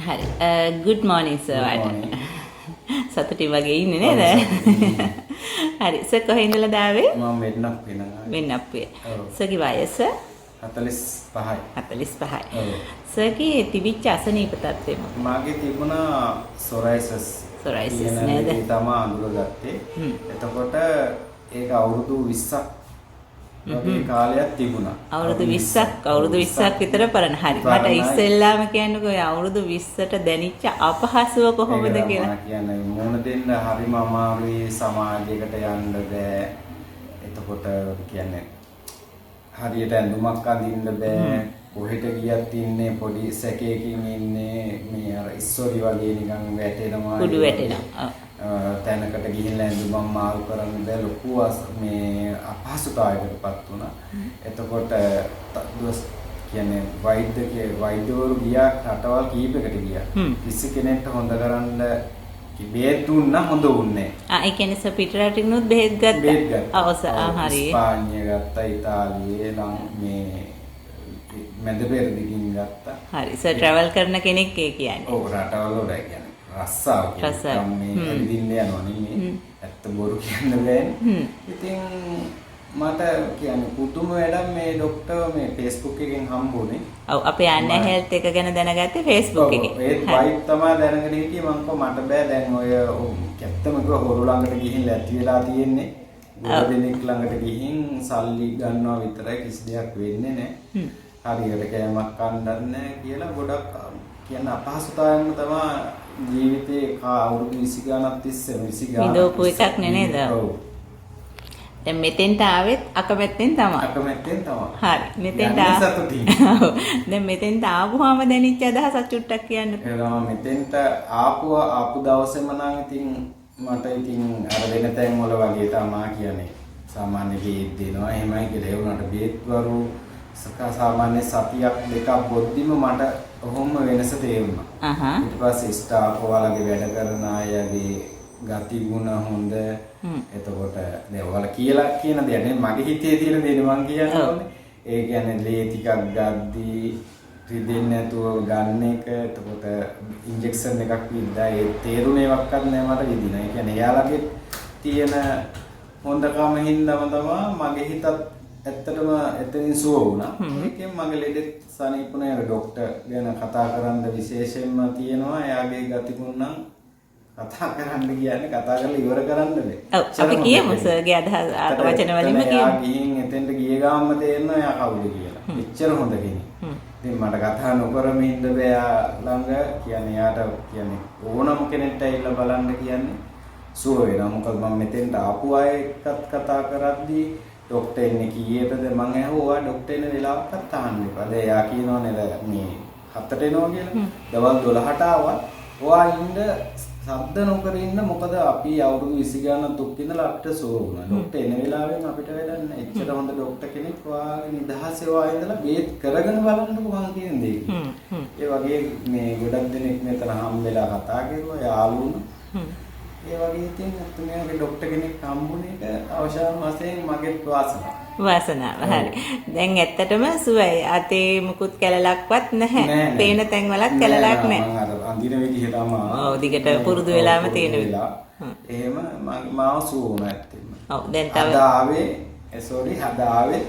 හරි. good morning sir. සතුටින් වගේ ඉන්නේ නේද? හරි. සර් කොහේ ඉඳලාද ආවේ? මම වෙන්නක් වෙනවා. වෙන්නප්පුවේ. සර්ගේ වයස 45යි. 45යි. සර්ගේ තිබිච්ච අසනීප තත්ත්වෙ මොකක්ද? මාගේ තිබුණා සොරයිසස්. සොරයිසස් නේද? ඒක තමයි අඳුරගත්තේ. එතකොට ඒක අවුරුදු 20ක් වගේ කාලයක් තිබුණා. අවුරුදු 20ක් විතර පරණ. හරි. මට ඉස්සෙල්ලාම කියන්නකෝ අවුරුදු 20ට දැනිච්ච අපහසුව කොහොමද කියලා. මම කියන්නේ මොන දෙන්න හරිම අමාරුයි සමාජයකට යන්න බෑ. එතකොට කියන්නේ හරියට ඇඳුමක් අඳින්න බෑ. කොහෙට ගියත් ඉන්නේ පොඩි සැකයකින් ඉන්නේ මේ අර ඉස්සොරි වගේ නිකන් වැටෙනවා. කුඩු වැටෙනවා. තැනකට ගිහිල්ලා ඇඳුම් මාරු කරන්න බැ ලොකු මේ අපහසුතාවයකටපත් වුණා. එතකොට දවස් කියන්නේ වෛද්‍යවරු ගියා රටවල් කීපයකට ගියා. කිසි කෙනෙක්ට හොඳ කරන්න බෙහෙත් දුන්නා හොඳ වුණේ. ඒ කියන්නේ පිටරටිනුත් බෙහෙත් ගත්තා. හරි. ස්පාඤ්ඤය ගත්තා, ඉතාලියේ මේ මැද පෙරදිගින් ගත්තා. හරි. සර් ට්‍රැවල් කරන කෙනෙක් ඒ කියන්නේ. ඔව් රටවල් වල කියන්නේ. රස්සාව කියන්නේ මේ ඇවිදින්න යනවා නෙමෙයි. ඇත්ත බොරු කියන්න බෑනේ. ඉතින් මට කියන්නේ පුදුම වැඩක් මේ ડોක්ටර් මේ Facebook එකෙන් හම්බුනේ. ඔව් අපේ අන්න හෙල්ත් එක ගැන දැනගත්තේ Facebook එකේ. ඒත් වයිට් තමයි දැනගෙන හිටියේ මම කො මට බෑ දැන් ඔය කැත්තම කිව්ව හොරු ළඟට ගිහින් ඇති වෙලා තියෙන්නේ. ගොඩනෙක් ළඟට ගිහින් සල්ලි ගන්නවා විතරයි කිසි දෙයක් වෙන්නේ නැහැ. හරියට කෑමක් කන්නත් නැහැ කියලා ගොඩක් කියන අපහසුතාවයන් තමයි ජීවිතේ අවුරුදු 20 ගණන් තිස්සේ 20 ගණන් විඳපු එකක් නේද? ඔව්. දැන් මෙතෙන්ට ආවෙත් අකමැත්තෙන් තමයි. අකමැත්තෙන් තමයි. හරි. මෙතෙන්ට දැන් මෙතෙන්ට ආවම දැනෙච්ච අදහසක් චුට්ටක් කියන්න. ඒනවා මෙතෙන්ට ආපු දවසේම නම් ඉතින් මට ඉතින් අර වෙන තැන් වල වගේ තමයි කියන්නේ. සාමාන්‍ය බේත් දෙනවා. එහෙමයි කියලා ඒ උනට බේත්වරු සාමාන්‍ය සතියක් දෙකක් බොද්දිම මට ඔහොම වෙනස තේරුණා. ඊට පස්සේ ස්ටාෆ් වලගේ වැඩ කරන අයගේ ගති ගුණ හොඳ. එතකොට දැන් ඔයාලා කියලා කියන දේ නේ මගේ හිතේ තියෙන දේ මම කියන්නේ. ඒ කියන්නේ ලේ ටිකක් ගද්දී රිදෙන්නේ නැතුව ගන්න එක. එතකොට ඉන්ජෙක්ෂන් එකක් විද්දා ඒ තේරුණේවත් නැහැ මට විදිනා. ඒ කියන්නේ එයාලගේ තියෙන හොඳකම හින්දාම තමයි මගේ හිතත් ඇත්තටම එතනින් සුව වුණා. ඒකෙන් මගේ ලෙඩෙත් සනීපුණේ ડોක්ටර් ගැන කතා කරන්න විශේෂයෙන්ම තියෙනවා. එයාගේ ගතිගුණ නම් කතා කරන්න කියන්නේ කතා කරලා ඉවර කරන්න බෑ. ඔව් අපි කියමු සර්ගේ අදහස් වචන වලින්ම කියමු. එයා ගිහින් එතෙන්ට ගිය ගාමම තේරෙනවා එයා කවුද කියලා. එච්චර හොඳ කෙනෙක්. ඉතින් මට කතා නොකරම ඉන්න බෑ එයා ළඟ. කියන්නේ එයාට කියන්නේ ඕනම කෙනෙක්ට ඇවිල්ලා බලන්න කියන්නේ සුව වෙනවා. මොකද මම මෙතෙන්ට ආපු අය එක්කත් කතා කරද්දී ડોක්ටර් එන්නේ කීයටද මං ඇහුවා ડોක්ටර් එන වෙලාවක්වත් අහන්න එපා. දැන් එයා කියනවා නේද මේ 7ට එනවා කියලා. දවල් 12ට ආවා. ඔයා ඉන්න සද්ද නොකර ඉන්න මොකද අපි අවුරුදු 20 ගණන් දුක් විඳලා අපිට සුව වුණා. ડોක්ටර් එන වෙලාවෙන් අපිට වැඩක් නැහැ. එච්චර හොඳ ડોක්ටර් කෙනෙක් ඔයාගේ නිදහසේ ඔයා ඉඳලා බේත් කරගෙන බලන්නකෝ මං කියන දේ. ඒ වගේ මේ ගොඩක් දෙනෙක් මෙතන හම්බෙලා කතා කරුවා යාළුවෝ. ඒ වගේ ඉතින් තුමියගේ ડોක්ටර් කෙනෙක් හම්බුනේ ඒක අවසාන වශයෙන් මගේ වාසනාව. හරි. දැන් ඇත්තටම සුවයි. අතේ මුකුත් කැලලක්වත් නැහැ. පේන තැන් වලත් කැලලක් නැහැ. මම අර අඳින විදිහටම ඔව් දිගට පුරුදු වෙලාම තියෙන විදිහ. එහෙම මාව සුව වුණා ඇත්තටම. ඔව් දැන් තව හදාවේ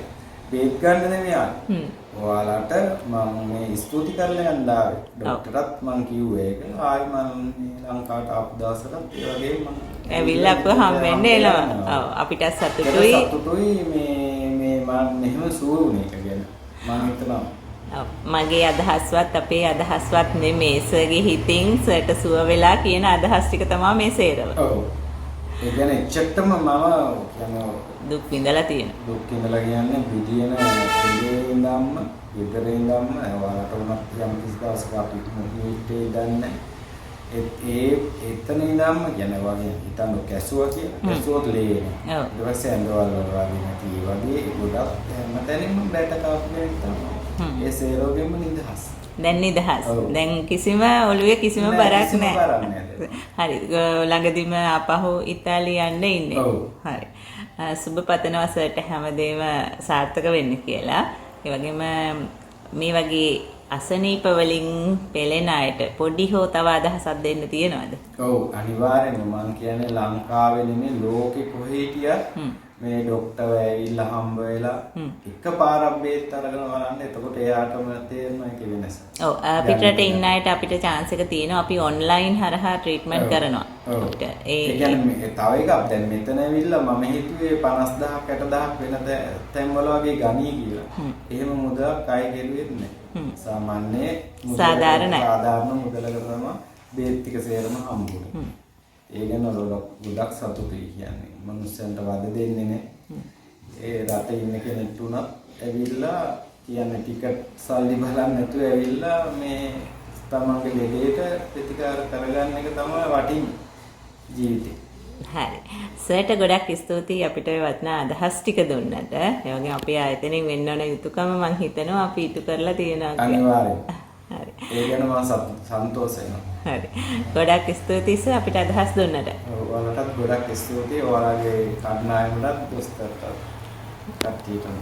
බේත් ගන්න නෙමෙයි ආවේ. ඔයාලට මම මේ ස්තුති කරලා යන්න ආවේ. ડોක්ටරත් මං කිව්වේ ඒක. ආයි මම ලංකාවට ආපු දවසට ඒ වගේ මම ඇවිල්ලා අපව හම්බෙන්න එනවා. ඔව් අපිට සතුටුයි මේ මම මෙහෙම සුව වුණේ එක ගැන. මම හිතනවා. ඔව් මගේ අදහස්වත් අපේ අදහස්වත් නෙමේ. සර්ගේ හිතින් සර්ට සුව වෙලා කියන අදහස් ටික තමයි මේ සේරව. ඔව්. ඒ කියන්නේ එච්චරටම මම කියන්නේ දුක් විඳලා තියෙනවා. දුක් විඳලා කියන්නේ බුදියන ඉඳන්ම ගෙදරින් ඉඳන්ම ඔයාලට උනත් යම් කිසි දවසක අපි මොහොතේ දන්නේ එතන ඉඳන්ම කියන්නේ වගේ හිතන්න කැසුවා කියලා. කැසුවත් ලේනේ. ඔව්. ඊට පස්සේ ඇඳවල වගේ නැති වගේ ගොඩක් හැමතැනින්ම බැට කාපුනේ තමයි. ඒ සේරෝගෙම නිදහස්. දැන් නිදහස්. දැන් කිසිම ඔළුවේ කිසිම බරක් නැහැ. හරි. ළඟදිම ආපහු ඉතාලිය යන්න ඉන්නේ. හරි. සුබ පතනවා සර්ට හැමදේම සාර්ථක වෙන්න කියලා. ඒ වගේම මේ වගේ අසනීප වලින් පෙළෙන අයට පොඩි හෝ තව අදහසක් දෙන්න තියෙනවද? ඔව් අනිවාර්යෙන්ම මම කියන්නේ ලංකාවේ නෙමෙයි ලෝකෙ කොහේ හිටියත් මේ ડોක්ටර්ව ඇවිල්ලා හම්බ වෙලා එකපාරක් බේත් අරගෙන බලන්න එතකොට එයාටම තේරෙනවා ඒකේ වෙනස. ඔව් පිටරට ඉන්න අයට අපිට chance එක තියෙනවා අපි ඔන්ලයින් හරහා ට්‍රීට්මන්ට් කරනවා. ඒ කියන්නේ තව එකක් දැන් මෙතන ඇවිල්ලා මම හිතුවේ 50000ක් 60000ක් වෙන තැන්වල වගේ ගණී කියලා. එහෙම මුදලක් අය ගෙළුවෙත් නැහැ. සාමාන්‍ය සාධාරණ මුදලකට තමයි බේත් ටික සේරම හම්බුනේ. ඒ ගැන ගොඩක් සතුටුයි කියන්නේ. මනුස්සයන්ට වද දෙන්නේ නැහැ. ඒ රටේ ඉන්න කෙනෙක් උනත් ඇවිල්ලා කියන්නේ ටිකට් සල්ලි බලන්න නැතුව ඇවිල්ලා මේ තමන්ගේ ලෙඩේට ප්‍රතිකාර කරගන්න එක තමයි වටින්නේ ජීවිතේ. හරි. සර්ට ගොඩක් ස්තුතියි අපිට වටිනා අදහස් ටික දුන්නට. ඒ වගේ අපේ ආයතනයෙන් වෙන්න ඕන යුතුයකම මම හිතනවා අපි ඉටු කරලා තියෙනවා කියලා. අනිවාර්යයෙන්. හරි. ඒ ගැන මම සන්තෝෂ වෙනවා. හරි. ගොඩක් ස්තුතියි සර් අපිට අදහස් දුන්නට. ඔයාලටත් ගොඩක් ස්තුතියි. ඔයාලගේ කණ්ඩායමටත් දොස්තරටත් කට්ටියටම.